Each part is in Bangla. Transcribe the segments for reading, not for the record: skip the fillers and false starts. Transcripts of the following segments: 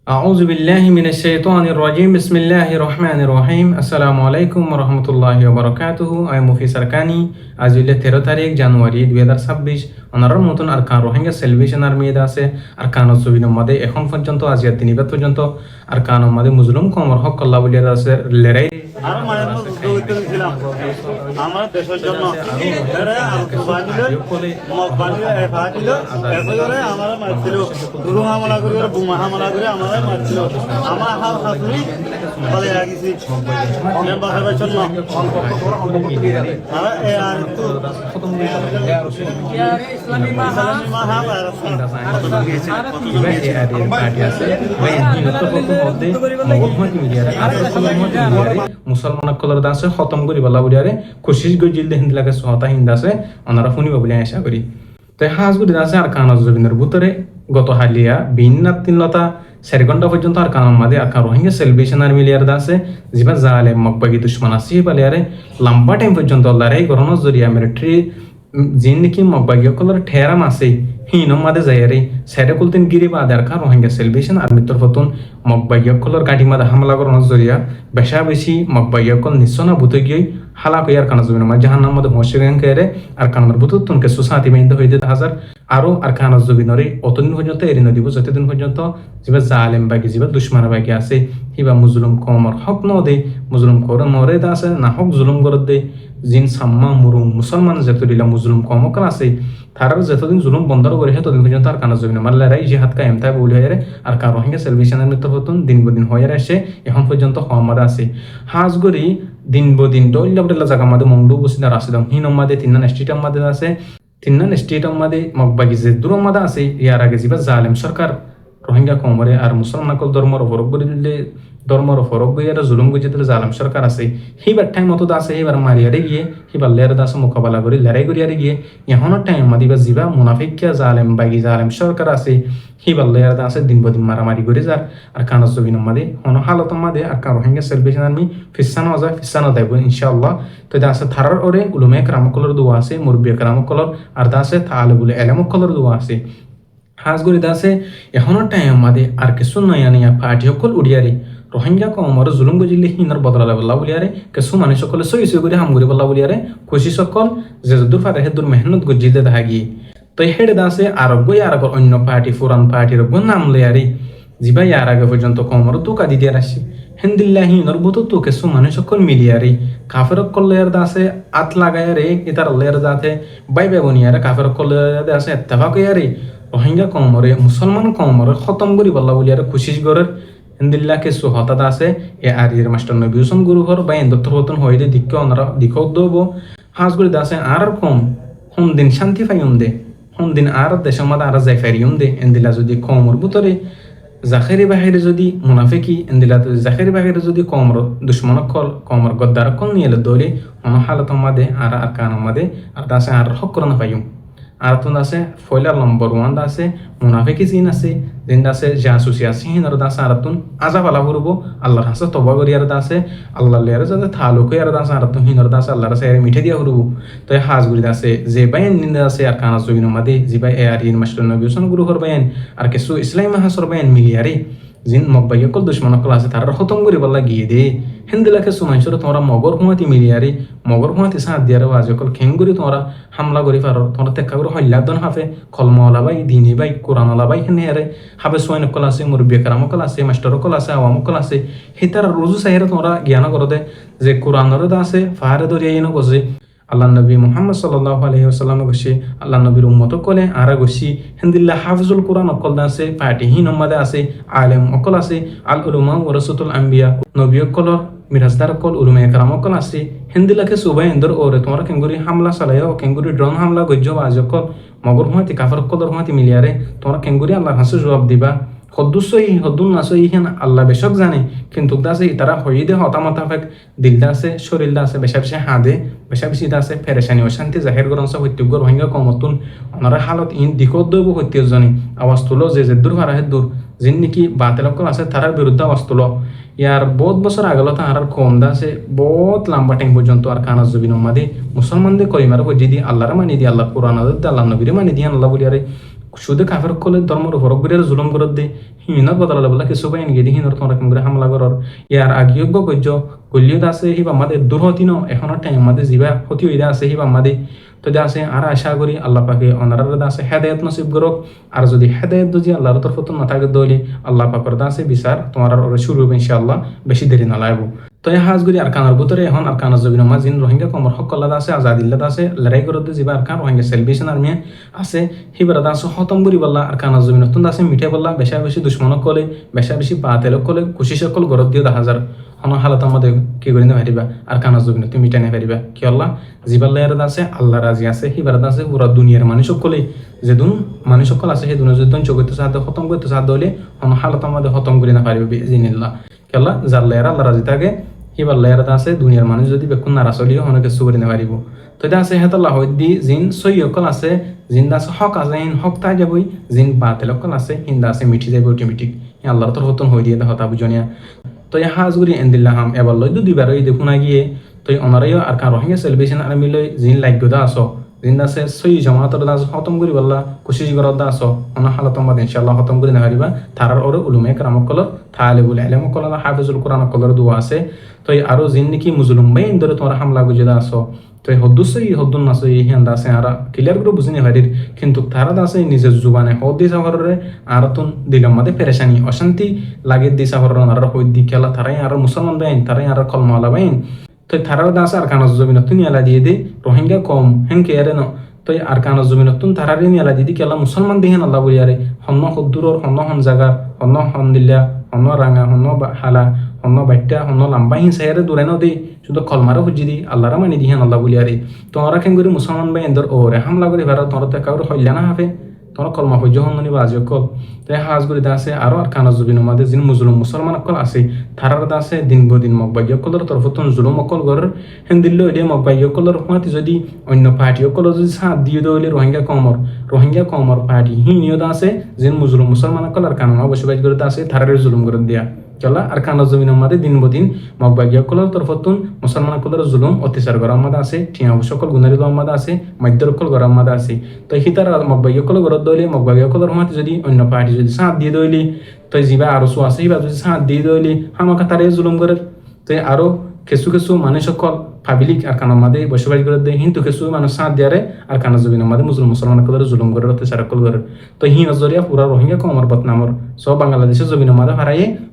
أعوذ بالله من الشيطان الرجيم بسم الله الرحمن الرحيم السلام عليكم ورحمة الله وبركاته আমি মুফি সরকানি আজ হইলে 13 তারিখ জানুয়ারি 2026 অনারর নতুন আরকান রোহিঙ্গা সেলিব্রেশন আর্মিয়েদা আছে আরকান জবিনের মধ্যে এখন পর্যন্ত আজিয়া দিনিবাদ পর্যন্ত আরকান মধ্যে মুসলিম কমর হক আল্লাহ বলিয়া আছে লড়াই আর মায়ের মতো ছিলাম আমার দেশের জন্য আমার মারছিল গুরু হামলা করে বোমা হামলা করে আমার মারছিল আমার হাল হাতুড়ি বলে রাখিছি বাসার জন্য ইসলামী মাহা মুসলমান কলর দাসে খতম করি বলা বুলিয়ারে কোশিশ গই জিলদে হিন্দলাকে সহতা হিন্দাসে ওনারা শুনিব বলে আশা করি তো হাজগুড়ি দাসে আর কানজ জবিনের ভিতরে গত হালিয়া বিন্নাত তিনলতা 4 ঘন্টা পর্যন্ত আর কানার মাঝে আর রোহিঙ্গা সেলিব্রেশন আর মিলিয়ার দাসে জিবা জালে মকবাগি দুশ্মন আসি বালিয়ারে লম্বা টাইম পর্যন্ত লড়াই গরনের জরিয়া মিলিটারি জিন নাকি মকবাগি কলর ঠেরাম আছে হিনম মাদে যাইয়ারে সাইডে কুলতেন গিরি বা আদার কার রোহিঙ্গা সেলিব্রেশন আর মিত্র ফতুন মকবাগি কলর গাড়ি মাদে হামলা গরনের জরিয়া বেশা বেশি মকবাগি কল নিঃসনা ভূতে গিয়ে হালা কইয়ার কানা জমিন মা জাহান্নাম মধ্যে হোসেগান কেরে আর কানার ভূত তুনকে সুসাতি মেইন্দে হইতে হাজার আরো আর কানা জমিনরে অতদিন পর্যন্ত এরি নদীব যতদিন পর্যন্ত জিবা জালেম বাগি জিবা দুশ্মন বাগি আছে হিবা মুজলুম কমর হক ন দে মুজলুম কর নরে দাসে না হক জুলুম গর দে জিন সাম্মা মুরুম মুসলমান যতদিলা মুজলুম কমকল আছে তারার যতদিন জুলুম বন্ধ করে ততদিন পর্যন্ত আর কানা জমিন মার লড়াই জিহাদ কায়েম তাই বলি হয় আর কার রোহিঙ্গা সেলিব্রেশনের মৃত্যু হতুন দিন বদিন হয়ে আসে এখন পর্যন্ত হমার আছে হাজগরি দিন বদিন ডল্লা জায়গা মাদে মংডু বসিনা রাসিদম হিনম মাদে তিন্নান স্টেটাম মাদে আছে তিন্নান স্টেটাম মাদে মকবাগি যে দূর মাদে আছে ইয়ার আগে জিবা জালেম সরকার রোহিঙ্গা কমরে আর মুসলমান কল ধর্মর ফরক করে দিলে ধর্মর ফরক গইয়ার জুলুম গইতে দিলে জালেম সরকার আছে হিবার টাইম মতো আছে হিবার মারিয়ারে গিয়ে হিবার লের দাস মোকাবেলা করে লড়াই করিয়ারে গিয়ে এখনো টাইম মাদিবা জিবা মুনাফিকিয়া জালেম বাগি জালেম সরকার আছে হিবার লের দাস দিন বদিন মারামারি করে যার আর কানস জবিন মাদে হনো হালত মাদে আর কার রোহিঙ্গা সেলিব্রেশন আর্মি ফিসানো যায় ফিসানো দেব ইনশাআল্লাহ তো দাসে থারার ওরে উলুমে কারামকলর দোয়া আছে মুরব্বি কারামকলর আর দাসে তাআলিবুল ইলমকলর দোয়া আছে হাজগুড়ি দাসে এখনো টাইম মাদে আর কিছু নয়ানিয়া পার্টি সকল উড়িয়ারে রোহিঙ্গা কমর জুলুম গজিলে হিনর বদলা বল্লা বলিয়ারে কিছু মানুষ সকলে সই সই করে হামগুড়ি বল্লা বলিয়ারে খুশি সকল যে যদুর ফারে হেদুর মেহনত গজিলে দেখা গিয়ে তো হেড দাসে আরোগ্য আর অন্য পার্টি ফুরান পার্টির নাম লয়ারে জিবা ইয়ার আগে পর্যন্ত কমর তুকা দিতে আসছে হিন্দিল্লাহি নরবুত তো কিছু মানুষ সকল মিলিয়ারে কাফের কল্লের দাসে আত লাগায়ারে ইতার লেয়ার যাতে বাই বেবনিয়ারে কাফের কল্লের দাসে এত্তেফাক ইয়ারে রোহিঙ্গা কমরে মুসলমান কমরে খতম করি বল্লা বলিয়ারে খুশি গরের হিন্দিল্লাকে সুহতাত আছে এ আর এর মাস্টার নবী হোসেন গুরু ঘর বা এন্দত্তর হতন হইলে দিক্ষ ওনারা দিক্ষ দব হাঁসগুলি দাসে আর কম হুম দিন শান্তি পাইম দে হুম দিন আর দেশের মধ্যে আর যাই ফেরিম দে এন্দিলা যদি কমর ভিতরে জাখেরি বাহিরে যদি মুনাফিকি এন্দিলা জাখেরি বাহিরে যদি কমর দুশ্মন কল কমর গদ্দার কল নিয়ে দৌড়ে হালত মাদে আর কান মাদে আর দাসে আর হক করে না পাইম আর তুন আছে ফয়লার নম্বর 1 আছে মুনাফিকি জিন আছে জিন আছে জাসুসি আছে হিনর দাসে আর তুন আজা পালা করব আল্লাহর হাসে তওবা করি আর দাসে আল্লাহ লেয়ার যাতে থালুক আর দাসে আর তুন হিনর দাসে আল্লাহর সাথে মিঠে দিয়া করব তো হাজগুড়ি দাসে যে বাইন নিন আছে আর কানা জবিন মাদে জিবাই এ আর ইন মাস্টার নবী হোসেন গুরু ঘর বাইন আর কিছু ইসলামী হাসর বাইন মিলিয়ারে জিন মকবাই কল দুশ্মন কল আছে তার খতম করি বল্লা গিয়ে দে হিন্দিলাকে সুমাইছর তোমরা মগর হুঁয়াতি মিলিয়ারে মগর হুঁয়াতি সাথ দিয়ারে বাজে কল খেঙ্গুরি তোমরা হামলা করি পারো তোমরা টেক্কা করে হল্লাদন হাফে কলমওয়ালা বাই দিনী বাই কোরআনওয়ালা বাই হেনে হারে হাফে সোয়াইন কল আছে মুরব্বী কারাম কল আছে মাস্টার কল আছে আওয়াম কল আছে সেই তার রোজু সাহেরে তোমরা জ্ঞান করো দে যে কোরআনের আছে ফাহারে ধরিয়া ইনো গছে আল্লাহ নবী মুহাম্মদ সাল্লাল্লাহু আলাইহি ওয়াসাল্লাম গছি আল্লাহ নবীর উম্মত কলে আর গছি হিন্দিল্লা হাফিজুল কোরআন অকল আছে ফাতিহি নম্মাদে আছে আলেম অকল আছে আল উলামা ওয়ারাসাতুল আম্বিয়া নবী অকলর মিরাজদার কল উলুমে কারাম অকল আছে হিন্দিলাকে সুবাই ইন্দর ওরে তোমরা কেঙ্গুরি হামলা চালাইও কেঙ্গুরি ড্রোন হামলা গজ্জ বাজ অকল মগর হুঁয়াতি কাফের কলর হুঁয়াতি মিলিয়ারে তোমরা কেঙ্গুরি আল্লাহর হাসে জবাব দিবা হদ্দুসই হদ্দুন নাসই হেন আল্লাহ বেশক জানে কিন্তু দাসে তারা হই দে হতামতাফেক দিল দাসে শরীর দাসে বেশা বেশি হাদে বেশা বেশি দাসে ফেরেশানি অশান্তি জাহের গরম সব হইতে গর রোহিঙ্গা কমতুন ওনারা হালত ইন দিকত দইব হইতে জানি আওয়াজ তুলো যে দূর হারা হে দূর যিন নাকি বাতিলকল আছে তারার বিরুদ্ধে আওয়াজ তুলো ইয়ার বহুত বছর আগলতা আর কম দাসে বহুত লম্বা টাইম পর্যন্ত আর কানা জবিন মাদে মুসলমানদের কলিমার বজি দি আল্লাহর মানি দি আল্লাহ কোরআন আল্লাহ নবীর মানি দি আল্লাহ বলিয়ারে শুধু কাফের কলে ধর্মের উপর ঘুরে জুলুম করে দে হিনত বদলালে বলা কিছু পাই নিয়ে হিনর তোমরা কেমন করে হামলা করর ইয়ার আগিয়োগ্য গজ্য গলিয়ত আছে হিবা আমাদের দুর্হতি ন এখনো টাইম আমাদের জিবা হতি হইয়া আছে হিবা আমাদের তো আছে আর আশা করি আল্লাহ পাকে অনারার আছে হেদায়ত নসিব করক আর যদি হেদায়ত যদি আল্লাহর তরফ না থাকে দলি আল্লাহ পাকর আছে বিচার তোমার শুরু হবে ইনশাআল্লাহ বেশি দেরি না লাগবো তো এই হাজগুড়ি আর কানার ভিতরে এখন আর কানার জবিন জিন রোহিঙ্গা কমর হকল্লাদ আছে আজাদিল্লাদ আছে লড়াই করতে যাবা আর কান রোহিঙ্গা সেলভেশন আর্মি আছে হিবারাদ আছে হতম করি বললা আর কানার জবিন নতুন আছে মিঠে বললা বেশা বেশি দুশ্মনক কলে বেশা বেশি বাতেলক কলে খুশি সকল গরত দিয়ে 10,000 হন হালত আমাদের কি করে নিতে পারিবা আর কানার জবিন তুমি মিটাই নিতে পারিবা কি আল্লাহ জিবাল্লাহর আছে আল্লাহ রাজি আছে হিবারাদ আছে পুরা দুনিয়ার মানুষ সকলে যেদুন মানুষ সকল আছে সেই দুনিয়া যেদুন চোখতে সাহায্য খতম করতে সাহায্য হলে হন হালত আমাদের খতম করে না পারিবে বিইজনিল্লাহ কি আল্লাহ জাল্লাহর আল্লাহ রাজি থাকে এবার লেয়ারটা আছে দুনিয়ার মানুষ যদি বেকুন নারা চলিও অনেক কিছু করে নিতে পারিব তো এটা আছে হেতাল্লাহ দি জিন সৈয়কল আছে জিন্দা আছে হক আছে হক তাই যাবই জিন বাতেলকল আছে হিন্দা আছে মিঠি যাবে অটোমেটিক আল্লাহর তোর হতন হয়ে দিয়ে হতা বুঝনিয়া তো এই হাজগুড়ি এন্দিল্লাহাম এবার লই দুইবার ওই দেখুন গিয়ে তো অনারাইও আর কার রোহিঙ্গা সেলিব্রেশন আর মিলই জিন লাগ্যদা আস জিন্দা আছে সই জমাতর দাস খতম করি বললা কোশিশ করত দাস অনা হালত আমাদের ইনশাআল্লাহ খতম করে না পারিবা তারার ওরে উলুমে কারামকল তালিবুল ইলম কল হাফিজুল কোরআন কলর দোয়া আছে তো আরো জিন নাকি মুজলুম বাই ইন্দরে তোমার হামলা গুজে দাস তো হদ্দুসই হদ্দুন নাস হিয়ান্দা আছে আর ক্লিয়ার করে বুঝিনি পারির কিন্তু তারা দাসে নিজের জুবানে হদ দিছা হররে আর তুন দিলাম মাদে পেরেশানি অশান্তি লাগে দিছা হরর আর হইদ দি খেলা তারাই আর মুসলমান বাইন তারাই আর কলমালা বাইন তো তারার দাস আর কানা জমিন তুন এলা দিয়ে দে রোহিঙ্গা কম হেন কে আরে ন তো আর কানা জমিন তুন তারারে নি এলা দিয়ে কেলা মুসলমান দিহেন আল্লাহ বলি আরে হন্ন হদ্দুরর হন্ন হন জাগা হন্ন হন দিল্লা হন্ন রাঙা হন্ন হালা হন্ন বাইটা হন্ন লাম্বা হিংসায়ারে দূরে ন দে শুধু কলমারে খুঁজি দি আল্লাহরা মানি দিহেন আল্লাহ বলি আরে তোমরা কেন করে মুসলমান বাই এন্দর ওরে হামলা করে ভারত তোমরা তো কাউরে হইলা না হবে তোমরা কলমা হইজ হন্নি বা আজও কল তাই হাজ করে আছে আরো আর কানা জবিন আমাদের যিনি মুসলিম মুসলমান অকল আছে তারার আছে দিন বদিন মকবাই অকলের তরফতন জুলুম অকল গড়ের হেন্দিল্য এডিয়া মকবাই অকলের হুঁয়াতি যদি অন্য পার্টি অকলের যদি সাথ দিয়ে দইলে রোহিঙ্গা কমর পার্টি হিনিয়ত আছে যিনি মুসলিম মুসলমান অকল আর কানা বসবাস করে আছে তারারে জুলুম করে দিয়া চলা আর কানা জমিন আমাদের দিন বদিন মকবাই অকলের তরফতন মুসলমান অকলের জুলুম অত্যাচার করা আমাদের আছে ঠিয়া সকল গুনারি আমাদের আছে মাধ্যর অকল করা আমাদের আছে তো হিতার মকবাই অকল গড়ত দইলে মকবাই অকলের হুঁয়াতি যদি অন্য পার্টি যদি সাথ দিয়ে দইলি তো যিবা আরো চো আছে সিবা যদি সাথ দিয়ে দইলি হামাকা তারে জুলুম করে তো আরো কিছু মানুষ সকল পাবলিক আর কানা মাদে বসবাস করে দেয় কিন্তু কিছু মানুষ সাথ দিয়ারে আর কানা জমিন আমাদের মুসলমান করে জুলুম করে অত্যাচার করে তো হি নজরিয়া পুরা রোহিঙ্গা কমর বদনামর সব বাংলাদেশের জমিন মাদে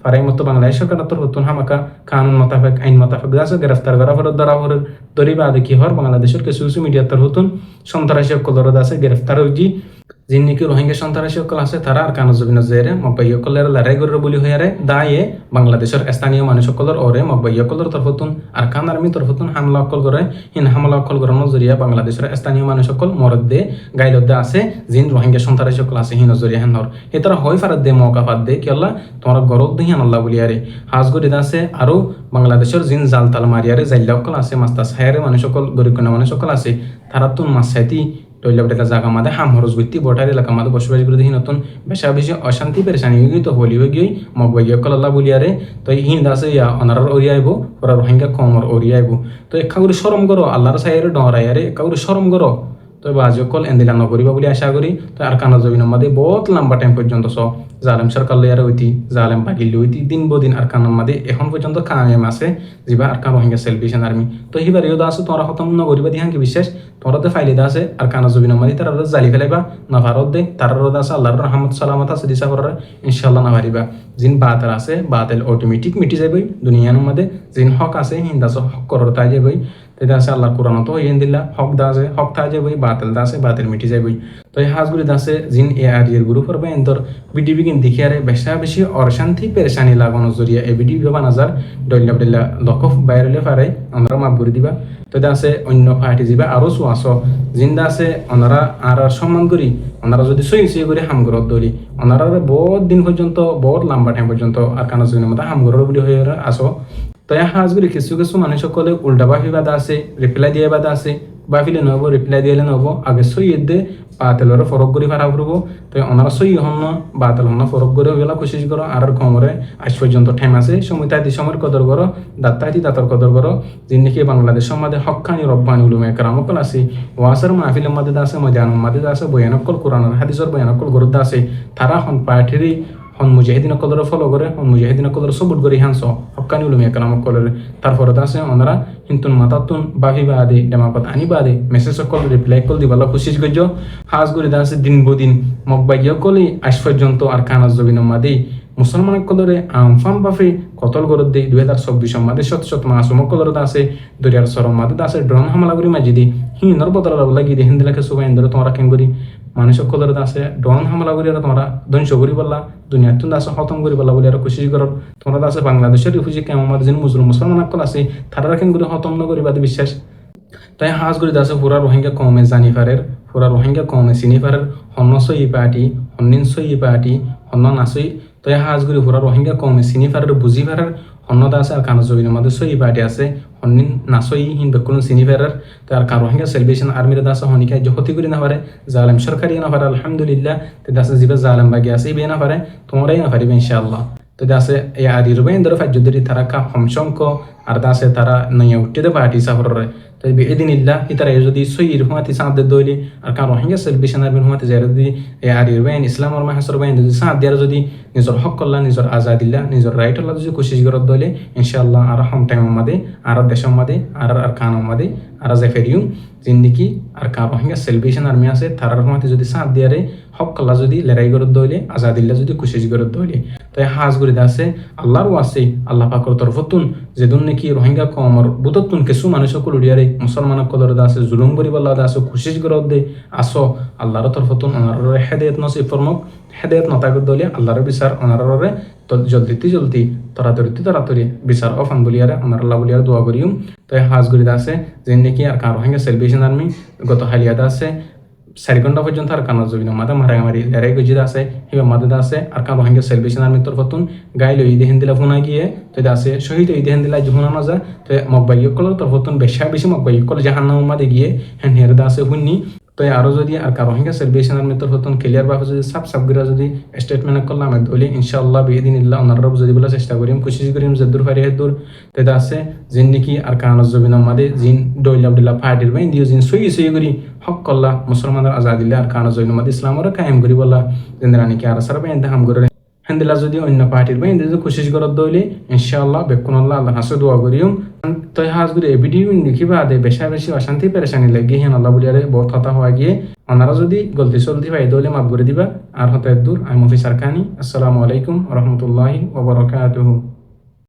ফারাই মতো বাংলাদেশ সরকার তোর হতুন হামাকা কানুন মোতাবেক আইন মোতাবেক আছে গ্রেফতার করা ফেরত ধরা ফেরত দরিবা আদে কি হর বাংলাদেশের কিছু মিডিয়া তোর হতুন সন্ত্রাসী সকল আছে গ্রেফতার হইজি যিনি নাকি রোহিঙ্গা সন্ত্রাসী সকল আছে তারা আর কানা জবিন জেরে মকবাই সকলের লড়াই করে বলি হইয়ারে দায়ে বাংলাদেশের স্থানীয় মানুষ সকলের ওরে মকবাই সকলের তরফতুন আর কান আর্মি তরফতুন হামলা অকল করে হিন হামলা অকল করার জরিয়া বাংলাদেশের স্থানীয় মানুষ সকল মরদ দে গাইলদে আছে যিন রোহিঙ্গা সন্ত্রাসী সকল আছে হিন জরিয়া হেনর এ তারা হয় ফারাত দে মৌকা ফাত দে কেলা তোমরা গরদ দিহিন আল্লাহ বলিয়ারে হাজগরি আছে আরো বাংলাদেশের জিন জাল তাল মারিয়ারে জাইল্লা সকল আছে মাস্তা সায়ারে মানুষ সকল গরিব মানুষ সকল আছে তারা তুন মাসাইতি টয়লা বেটা জায়গা মাদে হাম হরজ গতি বটার এলাকা মাদে বসবাস করে দেখি নতুন বেশা বেশি অশান্তি পেরেশানি হয়ে গই তো হলি হয়ে গই মকবাই অকল আল্লাহ বলিয়ারে তো হিন্দ আছে ইয়া অনারার ওরিয়াইব ওরা রোহিঙ্গা কমর ওরিয়াইব তো একা করে শরম করো আল্লাহর সাইরে ডরাইয়ারে একা করে শরম করো তো বাজ অকল এন্দিলা নকরিবা বলে আশা করি তো আর কানা জমিন মাদে বহুত লম্বা টাইম পর্যন্ত জালেম সরকার লইয়ারে হইতি জালেম পাকিল হইতি দিন বদিন আর কানার মাদে এখন পর্যন্ত কায়েম আছে যিবা আর কান রোহিঙ্গা সেলভেশন আর্মি তো হিবার ইউদা আছে তোমরা খতম নকরিবা দিহাঙ্কি বিশ্বাস তোমরাতে ফাইলিদা আছে আর কানা জবিন মাদে তারা জালি ফেলাইবা না ভারত দে তার রোদ আছে আল্লাহর রহমত সালামত আছে দিশা করার ইনশাআল্লাহ না পারিবা জিন বাতেল আছে বাতেল অটোমেটিক মিটি যাইবই দুনিয়ার মধ্যে জিন হক আছে হিন্দাস হক করর তাই যাইবই তেদা আছে আল্লাহ কোরআন তো ইন দিল্লা হক দা আছে হক তাই যাইবই বাতেল দা আছে বাতেল মিটি যাইবই তো এই হাজগুলি দাসে জিন এ আর এর গ্রুপের বা এন্তর ভিডিও বিগিন দেখিয়ারে বেশা বেশি অশান্তি পেরেশানি লাগানো জরিয়া এই ভিডিও বা নাজার ডল্লা ডল্লা লকফ বাইরে পারে আমরা মাপ করে দিবা তো আছে অন্য পার্টি যাবা আরো চো আসো জিন্দা আছে ওনারা আর সম্মান করি ওনারা যদি সই করে হামগরত ধরি ওনারা বহুত দিন পর্যন্ত বহুত লম্বা টাইম পর্যন্ত আর কানা জমিনের মতো হামগরর বলি হয়ে আসো তো হাজগুলি কিছু মানুষ সকলে উল্টা ভাবি বাধা আছে রিপ্লাই দিয়ে বাধা আছে বাফিলে নহব রিপ্লাই দিলে নহব আগে সই দে বাতিলরে ফরক করে ফারা করবো তো ওনারা সই হন বাতিল হন ফরক করে গেলা কোশিশ করো আর কমরে আজ পর্যন্ত ঠাইম আছে সময় তাই সময়ের কদর করো দাত্তাইতি দাতার কদর করো যিনি বাংলাদেশের মধ্যে হক্কানি রব্বানি উলুমে কেরামকল আছে ওয়াসার মাহফিলের মধ্যে আছে ময়দানের মধ্যে আছে বয়ানকল কোরআনের হাদিসের বয়ানকল গরুদ আছে তারা হন পাঠিরি হন মুজাহিদিন কলরে ফলো করে হন মুজাহিদিন কলরে সবুট করে হানস হক্কানি উলুমে কেরামকলের তারপরে আছে ওনারা হিন্তুন মাতাতুন বাফি বাদে ডেমাকত আনি বাদে মেসেজ কল রিপ্লাই কল দিবালা কোশিশ করছ হাজ করে আছে দিন বদিন মকবাইয়া কলি আজ পর্যন্ত আর কানাজ জবিনের মাদেই মুসলমান কলরে আমফাম বাফে কতল গরদ দেই 2024 মাদে শত মাসুম কলরত আছে দরিয়ার সরম মাদে আছে ড্রোন হামলা করি মাজিদি হিনর বদল লাগি দি হিন্দিলাকে সুবাই ইন্দর তোমরা কেন করি মানুষ কলরত আছে ড্রোন হামলা করি আর তোমরা ধ্বংস করি বললা দুনিয়া তুন আছে খতম করি বললা বলি আর কোশিশ করো তোমরা আছে বাংলাদেশের রিফিউজি কেমন মাদে যিনি মুসলমান কল আছে তারা কেন করে খতম ন করি বাদে বিশ্বাস তাই হাজ করে আছে পুরা রোহিঙ্গা কমে জানিফারের পুরা রোহিঙ্গা কমে সিনিফারের হন্ন সই পার্টি হন্নিন সই পার্টি হন্ন নাসই তাই হাজ করে পুরা রোহিঙ্গা কমে সিনিফারের বুঝিফারের হন্নদা আছে আর কানো জবিনের মধ্যে সই পার্টি আছে হন্নিন নাসই হিন বেকুন সিনিফারের তাই আর কার রোহিঙ্গা সেলিব্রেশন আর্মির দাসে হনিকা জহতি করে না পারে জালেম সরকারি না পারে আলহামদুলিল্লাহ তে দাসে জিবে জালেম বাগি আছে বে না পারে তোমরাই না পারিবে ইনশাআল্লাহ তো দাসে এই আদির বাইন্দর ফাজ্জুদরি তারা কা হমশঙ্ক আর দাসে তারা নয়া উঠতে পার্টি সাফরে তো বিইদিনিল্লাহ ইতারা যদি সইর হুমাতি সাদ দইলি আর কার রোহিঙ্গা সেলিব্রেশন আর্মির হুমাতি যারা যদি এই আদির বাইন ইসলাম আর মাহাসর বাইন যদি সাদ দিয়ার যদি নিজের হক আল্লাহ নিজের আজাদিল্লাহ নিজের রাইট আল্লাহ যদি কোশিশ করত দইলে ইনশাআল্লাহ আর হম টাইম মাদে আর দেশম মাদে আর কান মাদে আর জাফেরিউম জিন্দিকি আর কার রোহিঙ্গা সেলিব্রেশন আর্মি আছে তারার হুমাতি যদি সাদ দিয়ারে হক আল্লাহ যদি লড়াই করত দইলে আজাদিল্লাহ যদি কোশিশ করত দইলে তাই হাজ করে আছে আল্লাহর ওয়াসি আল্লাহ পাকের তরফতুন যেদুন নাকি রোহিঙ্গা কমর বুততুন কিছু মানুষ সকল উড়িয়ারে মুসলমান কলর আছে জুলুম করি বল্লা আছে কোশিশ করত দে আসো আল্লাহর তরফতুন ওনার হেদায়েত নসিব ফরমক হেদায়েত নতাগত দলে আল্লাহর বিচার ওনারে জলদি তাড়াতাড়ি বিচার অফান বলিয়ারে ওনার আল্লাহ বলিয়ারে দোয়া করিম তাই হাজ করে আছে যে নাকি আর কার রোহিঙ্গা সেলিব্রেশন আর্মি গত হালিয়াদা আছে 4 ঘন্টা পর্যন্ত আর কানা জবিন মাদা মারামারি লড়াই গজিদ আছে হিবা মাদা আছে আর কার রোহিঙ্গা সেলিব্রেশন আর্মির তরফতুন গাইলো ঈদ হিন্দিলা ফোনা গিয়ে তো আছে শহীদ ঈদ হিন্দিলা যুনা না যা তো মকবাইয়কল তরফতুন বেশি মকবাইয়কল জাহান্নাম মাদে গিয়ে হেন হেরদা আছে হুন্নি তো আরো যদি আর কার রোহিঙ্গা সেলিব্রেশন আর্মির তরফতুন ক্লিয়ার ভাবে যদি সাব গিরা যদি স্টেটমেন্ট করলাম দলি ইনশাআল্লাহ বিইদিনিল্লাহ ওনারা যদি বলা চেষ্টা করিম কোশিশ করিম যদুর ফারি হেদুর তেদা আছে জিন নাকি আর কানা জবিন মাদে জিন দইলা আব্দুল্লাহ ফাটির বাইন দিও জিন সই করি হক কল্লা মুসলমানদের আজাদিল্লাহ আর কানা জবিন মাদে ইসলামরে কায়েম করি বলা জিন্দারানি কি আর সারা বাইন হাম করে হেন্দিলা যদি অন্য পার্টির বাইন যদি কোশিশ করত দইলে ইনশাআল্লাহ বেকুন আল্লাহ হাসে দোয়া করিম তো হাজ করে ভিডিও দেখিবা দে বেশি অশান্তি পেরেশানি লাগি হেন আল্লাহ বলিয়ারে বহুত হতা হওয়া গিয়ে ওনারা যদি গলতি চলতি পাই দইলে মাফ করে দিবা আর হতে দূর আমি মুফি সারকানি আসসালামু আলাইকুম ওয়া রাহমাতুল্লাহি ওয়া বারাকাতুহু।